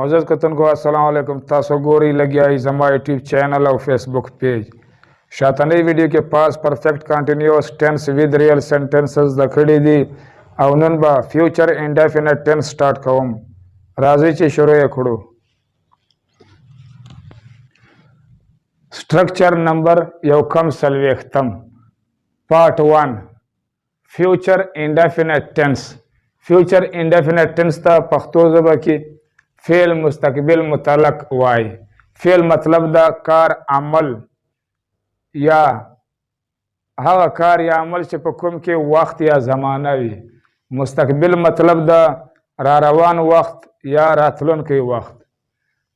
मोज़ज़ कतन को अस्सलाम वालेकुम। तासो गोरी लगिया जमा यूट्यूब चैनल और फेसबुक पेज शातनी वीडियो के पास perfect continuous tense with real sentences दखड़ी दी अवनन बा फ्यूचर इंडेफिनेट टेंस स्टार्ट कवम राजी ची शुरू खड़ो। स्ट्रक्चर नंबर यौकम सलवेख्तम part 1 future indefinite tense. Future indefinite tense ता पख्तो ज़बा की फेल मुस्तकबिल मुतलक वाई। फेल मतलब दा कार अमल या हवा कार या अमल से पकुम के वक्त या ज़माना भी। मुस्तकबिल मतलब दा रारवान वक्त या रातलन के वक्त।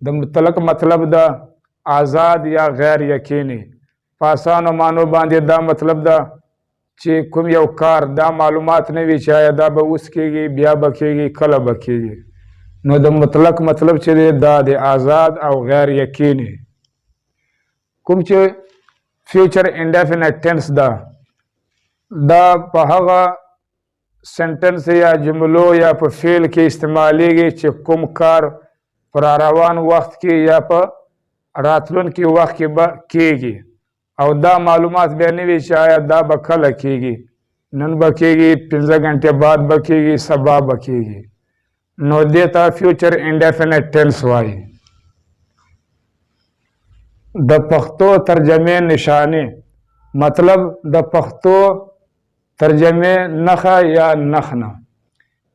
द मुतलक मतलब दा आज़ाद या गैर यकीनी। पासान मानो बांधे दा मतलब दा चे कुम यौ कार दा मालूमात नहीं भी चाहे दा ब उसकेगी ब्या बकेगी कल बकेगी। नो द मुतलक मतलब चे दा दे आज़ाद और गैर यकीनी। कुम चे फ्यूचर इंडेफिनेट टेंस दा पहगा सेंटेंस या जुमलो या प फेल के इस्तेमाली चे कुम कार प्रारवान वक्त की या प रातलन की वक्त की बकेगी और दा मालूमात बेनी भी चाहे दा बखल रखेगी नन बकेगी 15 घंटे बाद बकेगी सबा बकेगी। नो देता फ्यूचर इंडेफिनेट टेंस वाई। द पख्तो तर्जमे निशानी मतलब द पख्तो तर्जमे नखा या नखना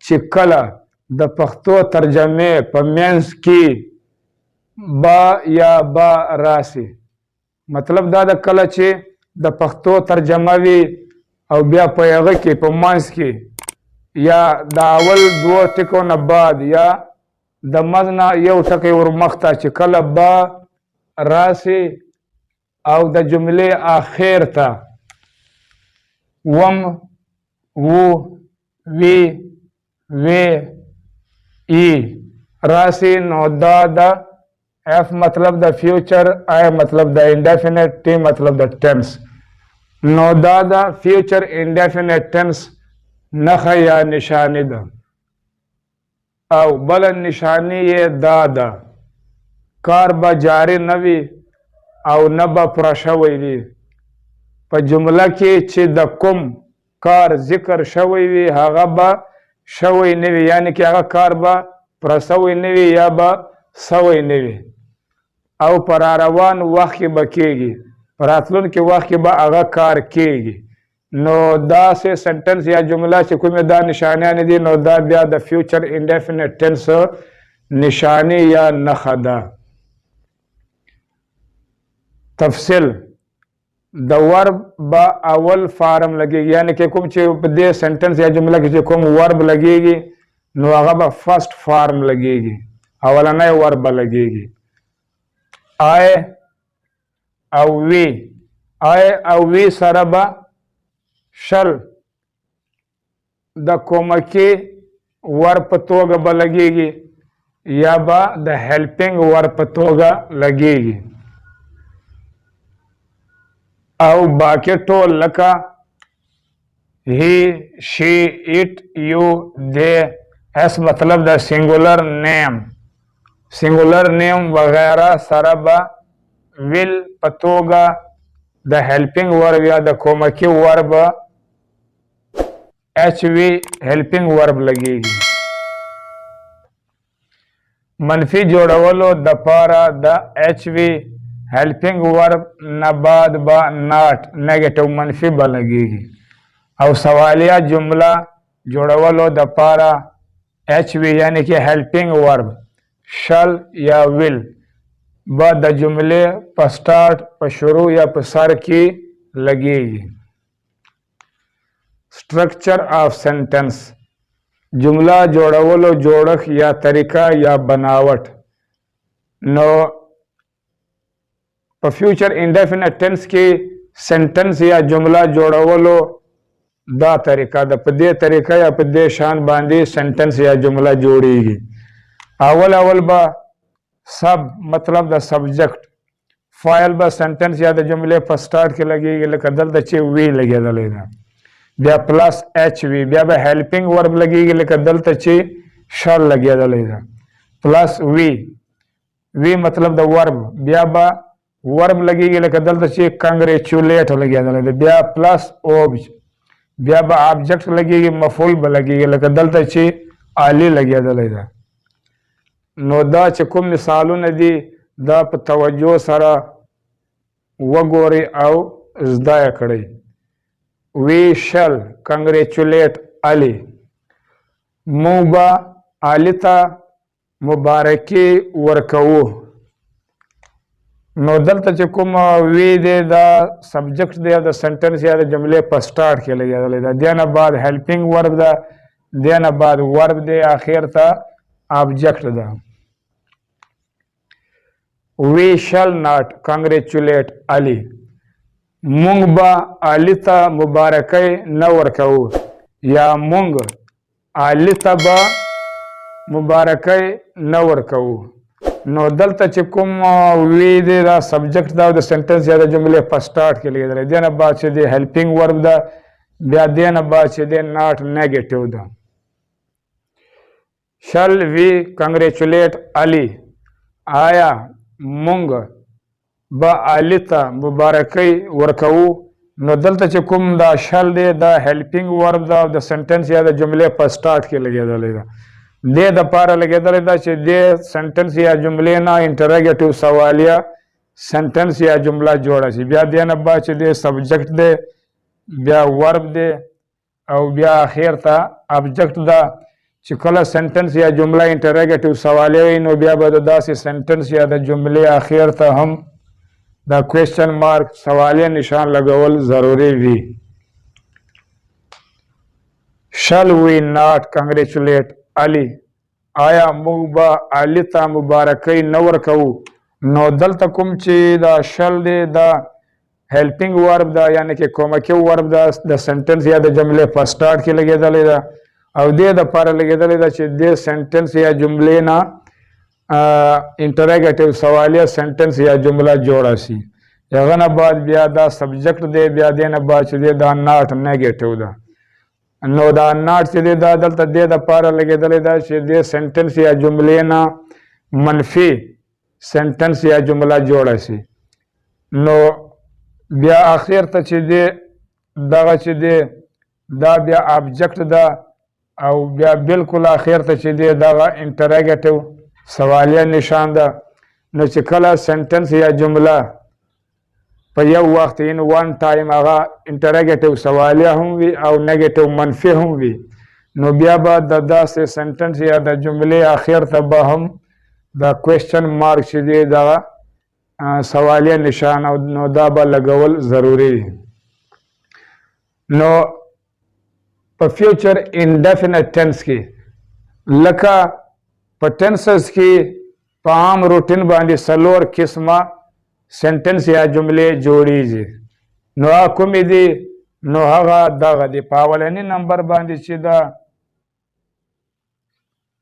चिकला द पख्तो तर्जमे पमेंस की बा या बा राशि मतलब दा द कल चे द पख्तो तर्जमावी और ब्या पैग की पमांस की या दावल दो टिको न बाद या द मजना यौ टके और मख्ता चे कल बा राशि और द जुमले आखिर था वम वो वी वे ई राशि नौदा द एफ मतलब द फ्यूचर आई मतलब द इंडेफिनेट टी मतलब the tense. Nauda the future indefinite tense नख या निशानी द और बल निशानी ये दादा कार ब जारी नवी और न ब प्रशवी प जुमला की चे द कुम कार जिक्र शवी हागा ब शवी नवी यानी कि आगा कार ब प्रसवी नवी या ब सवी नवी और परारवान वक्त की बकेगी परातलन के वक्त की बा आगा कार केगी। नो दा से सेंटेंस या जुमला से कोई में दा निशानियां नहीं दी नो दा ब्या द फ्यूचर इंडेफिनेट टेंस निशानी या नखदा। तफसील द वर्ब बा अवल फार्म लगेगी यानी कि कुम चे दे सेंटेंस या जुमला की कुम वर्ब लगेगी नो आगा बा फर्स्ट फार्म लगेगी अवला नए वर्ब लगेगी। आए अवी आए अवी सरबा शल द कोमकी वर्प तोग ब लगेगी या बा द हेल्पिंग वर्प तोग लगेगी और बाकी तो लका he she it you they एस मतलब द सिंगुलर नेम वगैरह सरबा विल पतोगा द हेल्पिंग वर्ब या द कोमकी verb H V helping verb लगेगी। मनफी जोड़वलो द पारा द एच वी हेल्पिंग वर्ब नबाद बा नाट नेगेटिव मनफी ब लगेगी और सवालिया जुमला जोड़वलो द पारा एच वी यानी कि हेल्पिंग वर्ब शल या विल ब द जुमले प स्टार्ट प शुरू या प सर की लगेगी। स्ट्रक्चर ऑफ सेंटेंस जुमला जोड़वलो जोड़क या तरीका या बनावट। नो फ्यूचर इंडेफिनेट टेंस की सेंटेंस या जुमला जोड़वलो दा तरीका द पदे तरीका या पदे शान बांधी सेंटेंस या जुमला जोड़ेगी। अवल बा सब मतलब द सब्जेक्ट फाइल ब सेंटेंस या द जुमले पर स्टार्ट के लगेगी लेकिन दचे वी लगे दलेगा ब्या प्लस एच वी ब्या हेल्पिंग वर्ब लगेगी लेकिन दल तचे शल लगे दलेगा प्लस वी मतलब द वर्ब बया बा वर्ब लगेगी लगे दलता ची कंग्रेचुलेट लगे बया प्लस ओब्ज बया बा ऑब्जेक्ट लगेगी मफूल ब लगेगी लगे दलता ची आली लगे दलेदा नो दा ची कुम मिसालू नदी दा प तवज्जो सरा वगोरी औ ज़दाया कड़ी वी शल कंग्रेचुलेट अली मुबा आलिता मुबारकी वर्कवू नो दलता ची कुम वी दे दा सब्जेक्ट दे दा सेंटेंस या दा जुमले पर स्टार्ट के लगे दलेदा देना बाद हेल्पिंग वर्ब दा देना बाद वर्ब दे आखिर ता ऑब्जेक्ट दा We shall not congratulate Ali. Mung ba alita mubarakai na warkau. Ya mung alita ba mubarakai na warkau. No dalta chikum we de da subject da the sentence ya da jumle pa start ke liye da dena ba che de helping verb da ya dena ba che de not negative da. Shall we congratulate Ali? Aya مونږ با آلیتا مبارکی ورکو نو دلته چې کوم دا شل دی دا هیلپینګ ورب دا د سنټنس یا د جملې په سٹارټ کې لګیدلی دا دې د پاره لګیدلی دا چې دې سنټنس یا جملې نه انټروګیټیو سوالیه سنټنس یا جمله جوړه شي بیا دې نه بعد چې دې سبجیکټ دی بیا ورب دی او بیا اخر ته ابجیکټ دا چې کله سنټنس یا جمله انټروګیټیو سوالیه وي نو بیا به داسې سنټنس یا د جملې اخر ته هم دا کوېشن مارک سوالیه نشان لګول ضروري وي shall we not congratulate Ali آیا موږ به علي ته مبارکۍ نه ورکوو نو دلته کوم چې دا شل دی دا هیلپینګ ورب دا یعنی کې کومکی ورب دا د سنټنس یا د جملې په سټارټ کې لګېدلی ده او دې د پاره لګېدلی ده چې دې سنټنس یا جملې نه انټروګیټیو سوالیه سنټنس یا جمله جوړه شي هغه نه بعد بیا دا سبجیکټ دی بیا دې نه بعد چې دی دا ناټ نیګیټیو ده نو دا ناټ چې دی دا دلته دې د پاره لګېدلی ده چې دې سنټنس یا جملې نه منفي سنټنس یا جمله جوړه شي نو بیا اخر ته چې دی دغه چې دی دا بیا آبجیکټ ده او بیا بالکل اخر ته چې دی دغه انټروګیټیو سوالیه نشان ده نو چې کله سنټنس یا جمله په یو وخت ان وان ټایم هغه انټروګیټیو سوالیه هم وي او نیګیټیو منفي هم وي نو بیا به د داسې سنټنس یا د جملې اخر ته به هم دا کوېشن مارک چې دی دغه سوالیه نشان او نو دا به لګول ضروري نو په فیوچر انډیفینټ ټینس کې لکه په ټینسز کې په عام روټین باندې څلور قسمه سنټنس یا جملې جوړیږي نو هغه کومې دي نو هغه دغه دی په اولني نمبر باندې چې دا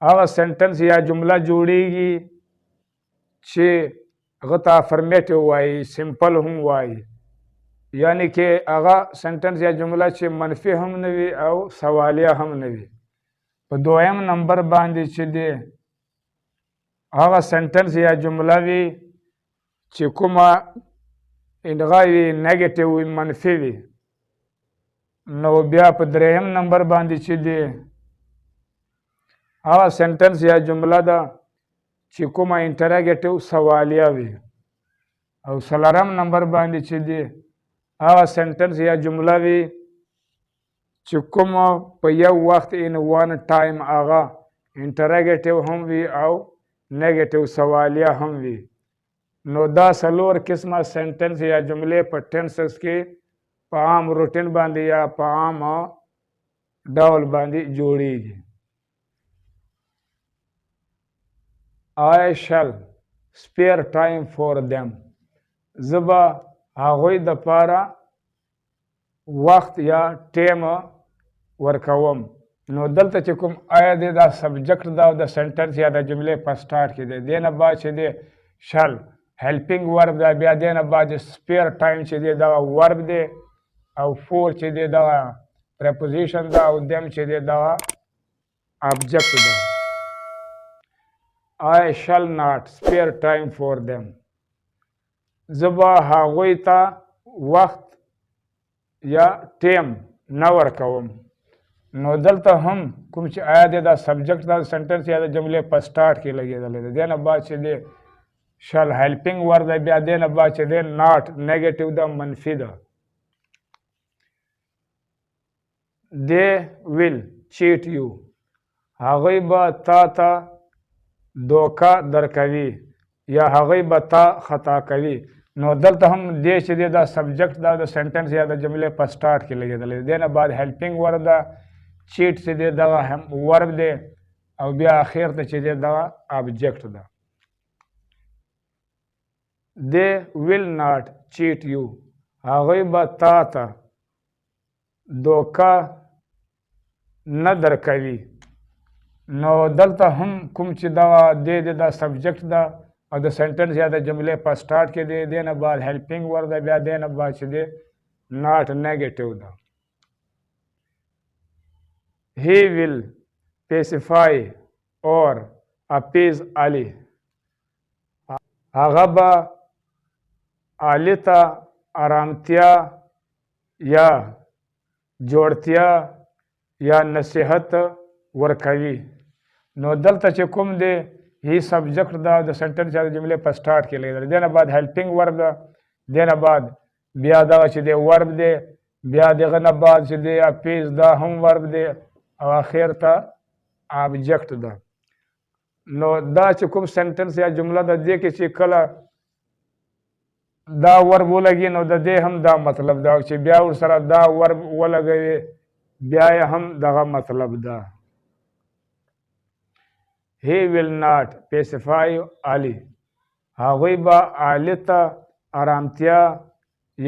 هغه سنټنس یا جمله جوړیږي چې هغه ته افرمیټیو وایي سمپل هم وایي یعنی کې هغه سنټنس یا جمله چې منفي هم نه وي او سوالیه هم نه وي په دویم نمبر باندې چې دی هغه سنټنس یا جمله وي چې کومه هغه وي نیګیټیو وي منفي وي نو بیا په دریم نمبر باندې چې دی هغه سنټنس یا جمله ده چې کومه انټروګیټیو سوالیه وي او څلورم نمبر باندې چې دی هغه سنټنس یا جمله وي چې کومه په یو وخت ان وان ټایم هغه انټروګیټیو هم وي او نیګیټیو سوالیه هم وي نو دا څلور قسمه سنټنس یا جملې په ټینسز کې په عام روټین باندې یا په عام ډول باندې جوړیږي I shall spare time for them زه به هغوی دپاره وخت یا ټیم ورکوم نو دلته چې کوم آیا دی دا سبجیکټ دا د سنټنس یا د جملې په سټارټ کې دی دې نه بعد چې دی شل هیلپینګ ورب دا بیا دې نه بعد سپیر ټایم چې دی دغه ورب دی او فور چې دی دغه پریپوزیشن دا او دیم چې دی دغه ابجیکټ ده I shall not spare time for them. زبا هغوی ته وخت یا ټیم نه ورکوم. نو دلته هم کوم چې آیا دی دا سبجیکټ دا سنټنس یا د جملې په سټارټ کې لګېدلی دی. دې نه بعد چې دی شل هیلپینګ ور دی، بیا دې نه بعد چې دی ناټ نیګیټیو ده، منفي ده. they will cheat you. هغوی به تا ته دوکه درکوي یا هغوی به تا خطا کوي. نو دلته هم دې چې دی دا سبجیکټ دا د سنټنس یا د جملې په سټارټ کې لګېدلی دی. دې نه بعد هیلپینګ ور ده، چیټ چې دی دغه ورب دی، او بیا اخر ته چې دی دغه ابجیکټ ده. they will not cheat you. هغوی به تا ته دوکه نه درکوي. نو دلته هم کوم چې دغه دی دا سبجیکټ ده او د سنټنس یا د جملې په سټارټ کې دی. دې نه بعد هیلپینګ ور ده، بیا دې نه بعد چې دی ناټ نیګیټیو ده. he will pacify or appease Ali. هغه به علي ته آرامتیا یا جوړتیا یا نصیحت ورکوي. نو دلته چې کوم دی هی سبجیکټ ده د سنټنس یا د جملې په سټارټ کې لګېدلی. دې نه بعد هیلپینګ ورب ده، دې نه بعد بیا دغه چې دی ورب دی، بیا دغه نه بعد چې دی اپیز دا هم ورب دی، او اخر ته ابجیکټ ده. نو دا چې کوم سنټنس یا جمله ده دې کې چې کله دا ورب ولګي نو د دې هم دا مطلب ده، او چې بیا ورسره دا ورب ولګوي بیا یې هم دغه مطلب ده. he will not pacify Ali. هغوی به علي ته آرامتیا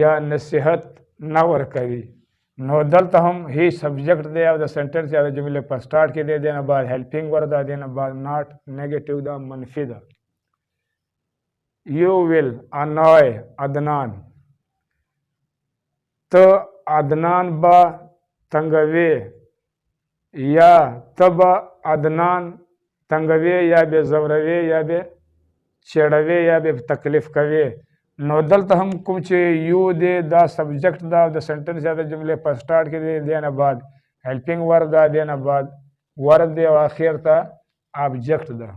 یا نصیحت نه ورکوي. نو دلته هم هی سبجیکټ دی او د سنټنس یا د جملې په سټارټ کې دی. دې نه بعد هیلپینګ ور ده، دې نه بعد ناټ نیګیټیو ده، منفي ده. you will annoy عدنان. ته عدنان به تنګوي یا ته به عدنان تنګوي یا به زوروي یا به چیړوي یا به تکلیف کوي. نو دلته هم کوم چې یو دی دا سبجیکټ ده د سنټنس یا د جملې په سټارټ کې دی. دې نه بعد هیلپینګ ور ده، دې نه بعد ورب دی، او اخر ته ابجیکټ ده.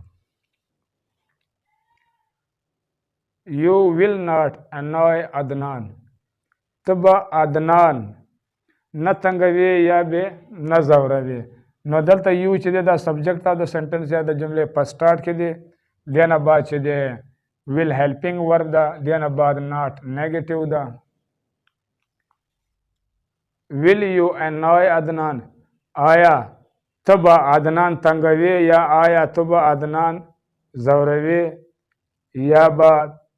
you will not annoy عدنان. ته به عدنان نه تنګوي یا به نه زوروي. نو دلته یو چې دی دا سبجیکټ ده د سنټنس یا د جملې په سټارټ کې دی. دې نه بعد چې دی will helping ورب ده، دې نه بعد ناټ نیګیټیو ده. will you annoy عدنان. آیا ته به عدنان تنګوي یا آیا ته به عدنان زوروي یا به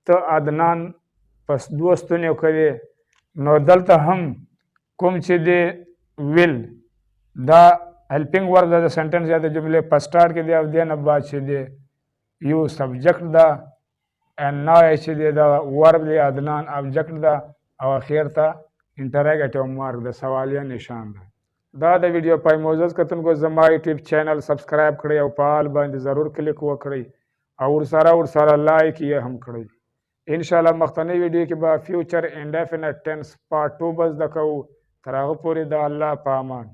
ته عدنان پس دوستونی کوي. نو دلته هم کوم چې دی will دا هیلپینګ ورب ده د سنټنس یا د جملې په سټارټ کې دی، او دې نه بعد چې دی یو سبجیکټ ده، انای چې دی دا ورب دی، عدنان ابجیکټ ده، او اخر ته انټراګیټیو مارک د سوالیه نشان ده. دا د ویډیو پای معزز کتونکو زما یوټیوب چینل سبسکرایب کړئ او په آل باندې ضرور کلیک وکړئ او ورسره لایک یې هم کړئ. انشاءالله مخکنی ویډیو کې به فیوچر انډیفینټ ټینس پارټ 2 به زده کوو. تر هغه پورې د الله په امان.